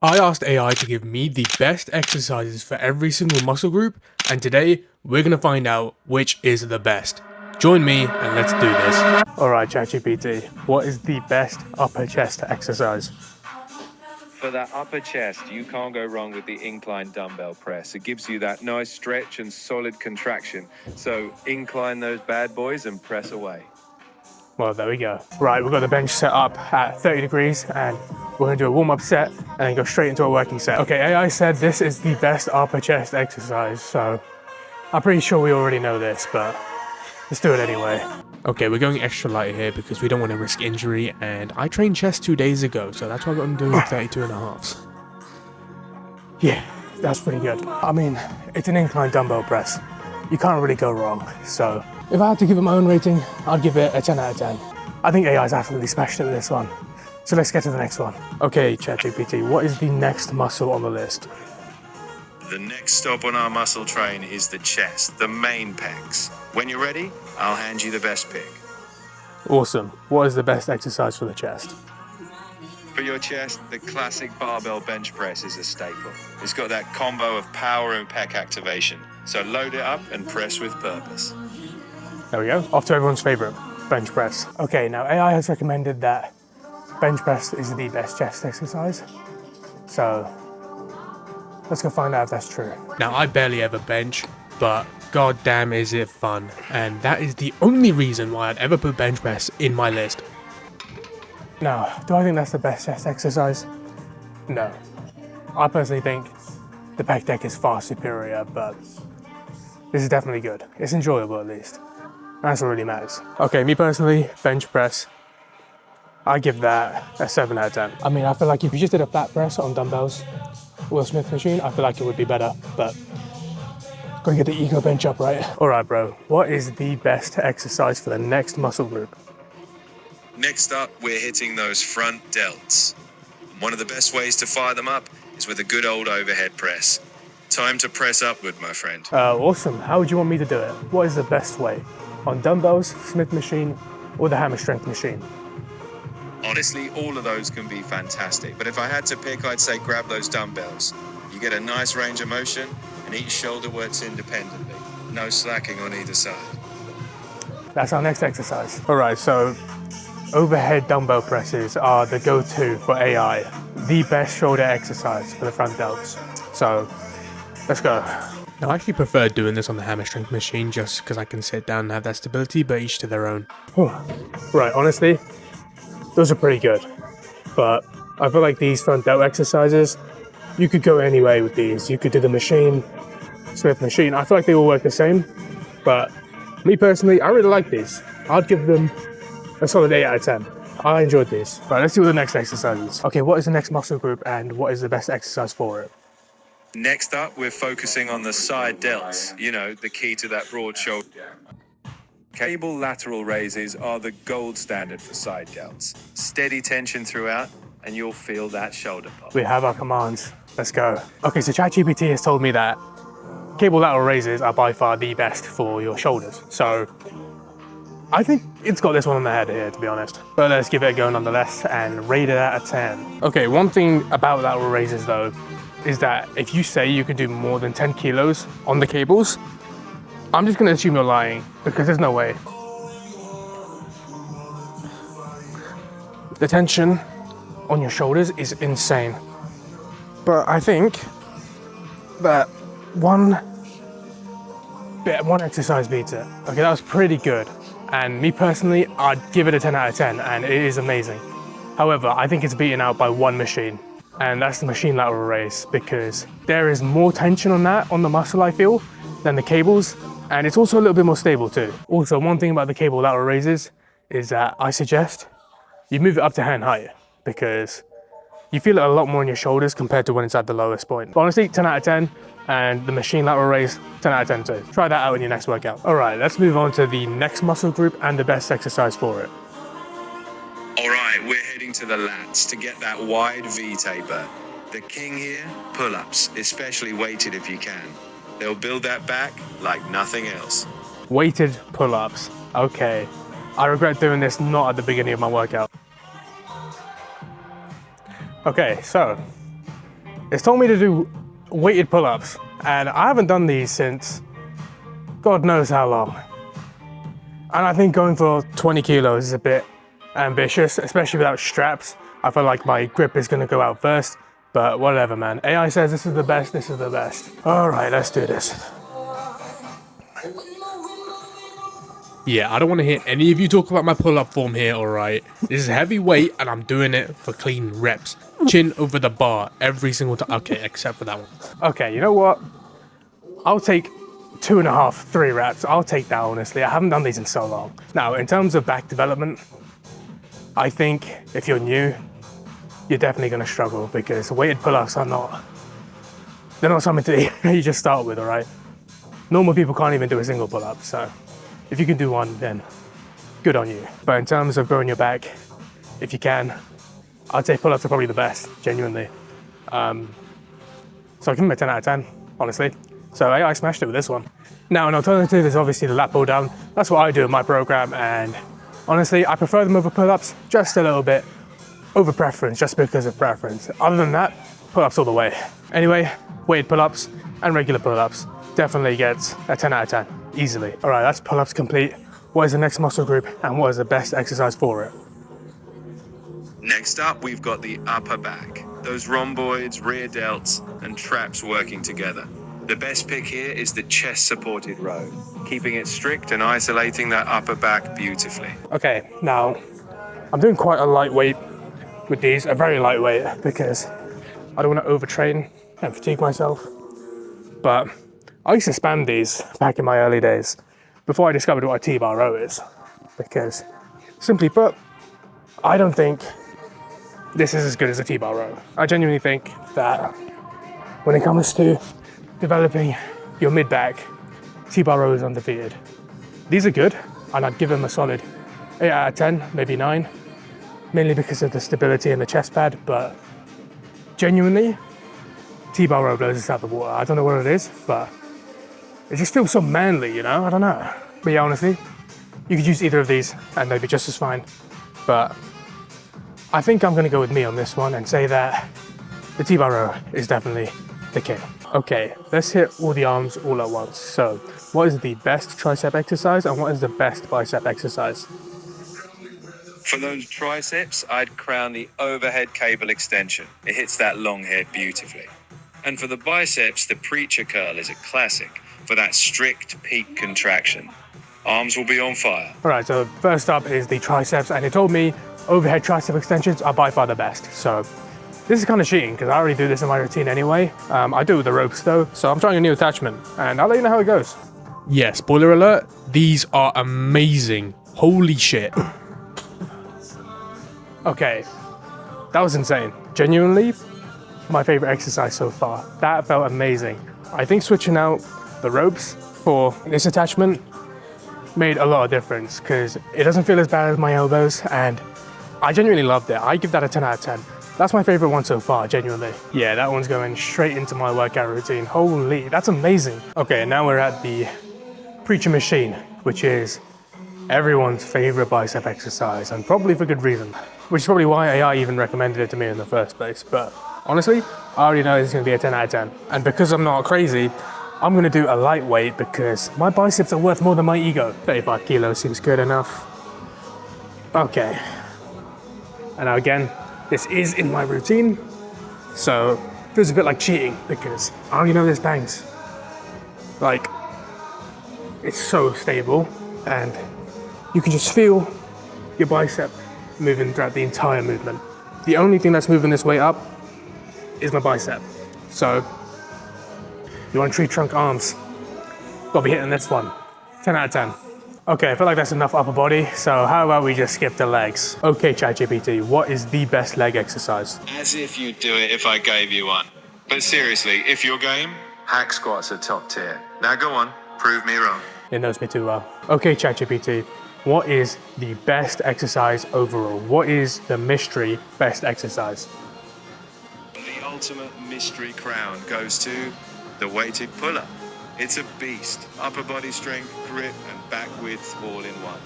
I asked AI to give me the best exercises for every single muscle group, and today we're going to find out which is the best. Join me and let's do this. Alright ChatGPT, what is the best upper chest exercise? For that upper chest, you can't go wrong with the incline dumbbell press. It gives you that nice stretch and solid contraction. So incline those bad boys and press away. Well, there we go. Right, we've got the bench set up at 30 degrees and we're going to do a warm-up set and then go straight into a working set. Okay, AI said this is the best upper chest exercise, so I'm pretty sure we already know this, but let's do it anyway. Okay, we're going extra light here because we don't want to risk injury, and I trained chest 2 days ago, so that's why I'm doing 32 and a halves. Yeah, that's pretty good. I mean, it's an incline dumbbell press. You can't really go wrong, so if I had to give it my own rating, I'd give it a 10 out of 10. I think AI is absolutely smashed at this one. So let's get to the next one. Okay, ChatGPT, what is the next muscle on the list? The next stop on our muscle train is the chest, the main pecs. When you're ready, I'll hand you the best pick. Awesome. What is the best exercise for the chest? For your chest, the classic barbell bench press is a staple. It's got that combo of power and pec activation. So load it up and press with purpose. There we go. Off to everyone's favorite, bench press. Okay, now AI has recommended that bench press is the best chest exercise. So let's go find out if that's true. Now, I barely ever bench, but goddamn is it fun. And that is the only reason why I'd ever put bench press in my list. Now, do I think that's the best chest exercise? No. I personally think the pec deck is far superior, but this is definitely good. It's enjoyable at least. That's what really matters. Okay, me personally, bench press, I give that a 7 out of 10. I mean, I feel like if you just did a flat press on dumbbells with a Smith machine, I feel like it would be better, but gotta get the ego bench up, right? All right, bro, what is the best exercise for the next muscle group? Next up, we're hitting those front delts. One of the best ways to fire them up is with a good old overhead press. Time to press upward, my friend. Awesome. How would you want me to do it? What is the best way? On dumbbells, Smith machine, or the hammer strength machine? Honestly, all of those can be fantastic, but if I had to pick, I'd say grab those dumbbells. You get a nice range of motion, and each shoulder works independently. No slacking on either side. That's our next exercise. All right, so overhead dumbbell presses are the go-to for AI, the best shoulder exercise for the front delts. So let's go. Now, I actually prefer doing this on the hammer strength machine just because I can sit down and have that stability, but each to their own. Right, honestly, those are pretty good. But I feel like these front delt exercises, you could go any way with these. You could do the machine, Smith machine. I feel like they all work the same, but me personally, I really like these. I'd give them a solid 8 out of 10. I enjoyed these. Right, let's see what the next exercise is. Okay, what is the next muscle group and what is the best exercise for it? Next up, we're focusing on the side delts. You know, the key to that broad shoulder. Cable lateral raises are the gold standard for side delts. Steady tension throughout, and you'll feel that shoulder pop. We have our commands. Let's go. Okay, so ChatGPT has told me that cable lateral raises are by far the best for your shoulders. So I think it's got this one on the head here, to be honest. But let's give it a go nonetheless and rate it out of 10. Okay, one thing about lateral raises though, is that if you say you can do more than 10 kilos on the cables, I'm just gonna assume you're lying because there's no way. The tension on your shoulders is insane. But I think that one exercise beats it. Okay, that was pretty good. And me personally, I'd give it a 10 out of 10 and it is amazing. However, I think it's beaten out by one machine. And that's the machine lateral raise because there is more tension on that, on the muscle I feel, than the cables. And it's also a little bit more stable too. Also, one thing about the cable lateral raises is that I suggest you move it up to hand height because you feel it a lot more in your shoulders compared to when it's at the lowest point. But honestly, 10 out of 10, and the machine lateral raise, 10 out of 10 too. Try that out in your next workout. All right, let's move on to the next muscle group and the best exercise for it. All right, we're heading to the lats to get that wide V taper. The king here, pull-ups, especially weighted if you can. They'll build that back like nothing else. Weighted pull-ups, okay. I regret doing this not at the beginning of my workout. Okay, so It's told me to do weighted pull-ups, and I haven't done these since God knows how long. And I think going for 20 kilos is a bit ambitious, especially without straps. I feel like my grip is gonna go out first, but whatever, man. AI says this is the best, this is the best. All right, let's do this. Yeah, I don't want to hear any of you talk about my pull-up form here, alright? This is heavy weight, and I'm doing it for clean reps. Chin over the bar every single time. Okay, except for that one. Okay, you know what? I'll take 2.5, 3 reps. I'll take that, honestly. I haven't done these in so long. Now, in terms of back development, I think if you're new, you're definitely gonna struggle because weighted pull-ups are they're not something to you just start with, all right? Normal people can't even do a single pull-up, so if you can do one, then good on you. But in terms of growing your back, if you can, I'd say pull-ups are probably the best, genuinely. So I give them a 10 out of 10, honestly. So I smashed it with this one. Now, an alternative is obviously the lat pull down. That's what I do in my program, and honestly, I prefer them over pull-ups just a little bit, over preference, just because of preference. Other than that, pull-ups all the way. Anyway, weighted pull-ups and regular pull-ups definitely gets a 10 out of 10, easily. All right, that's pull-ups complete. What is the next muscle group and what is the best exercise for it? Next up, we've got the upper back. Those rhomboids, rear delts, and traps working together. The best pick here is the chest-supported row, keeping it strict and isolating that upper back beautifully. Okay, now, I'm doing quite a lightweight with these, a very lightweight, because I don't want to overtrain and fatigue myself. But I used to spam these back in my early days, before I discovered what a T-bar row is. Because, simply put, I don't think this is as good as a T-bar row. I genuinely think that when it comes to developing your mid-back, T-bar row is undefeated. These are good, and I'd give them a solid 8 out of 10, maybe 9, mainly because of the stability and the chest pad, but genuinely, T-bar row blows us out the water. I don't know what it is, but it just feels so manly, you know? I don't know. But yeah, honestly, you could use either of these and they'd be just as fine. But I think I'm gonna go with me on this one and say that the T-bar row is definitely the king. Okay, let's hit all the arms all at once. So, what is the best tricep exercise and what is the best bicep exercise? For those triceps, I'd crown the overhead cable extension. It hits that long head beautifully. And for the biceps, the preacher curl is a classic for that strict peak contraction. Arms will be on fire. All right, so first up is the triceps, and it told me overhead tricep extensions are by far the best. So this is kind of cheating because I already do this in my routine anyway. I do it with the ropes though, so I'm trying a new attachment and I'll let you know how it goes. Yeah, spoiler alert, these are amazing. Holy shit. Okay, that was insane. Genuinely, my favorite exercise so far. That felt amazing. I think switching out the ropes for this attachment made a lot of difference because it doesn't feel as bad as my elbows and I genuinely loved it. I give that a 10 out of 10. That's my favorite one so far, genuinely. Yeah, that one's going straight into my workout routine. Holy, that's amazing. Okay, now we're at the preacher machine, which is everyone's favorite bicep exercise, and probably for good reason, which is probably why AI even recommended it to me in the first place. But honestly, I already know this is gonna be a 10 out of 10. And because I'm not crazy, I'm gonna do a lightweight because my biceps are worth more than my ego. 35 kilos seems good enough. Okay. And now again, this is in my routine, so it feels a bit like cheating because I already know this bangs. Like, it's so stable and you can just feel your bicep moving throughout the entire movement. The only thing that's moving this weight up is my bicep. So, you want tree trunk arms, gotta be hitting this one. 10 out of 10. Okay, I feel like that's enough upper body, so how about we just skip the legs? Okay, ChatGPT, what is the best leg exercise? As if you'd do it if I gave you one. But seriously, if you're game, hack squats are top tier. Now go on, prove me wrong. It knows me too well. Okay, ChatGPT, what is the best exercise overall? What is the mystery best exercise? The ultimate mystery crown goes to the weighted pull-up. It's a beast. Upper body strength, grip, and back width all in one.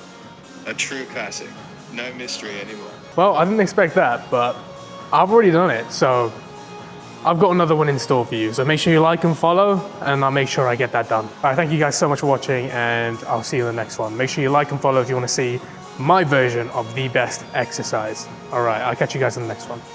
A true classic. No mystery anymore. Well, I didn't expect that, but I've already done it, so I've got another one in store for you. So make sure you like and follow, and I'll make sure I get that done. All right, thank you guys so much for watching, and I'll see you in the next one. Make sure you like and follow if you want to see my version of the best exercise. All right, I'll catch you guys in the next one.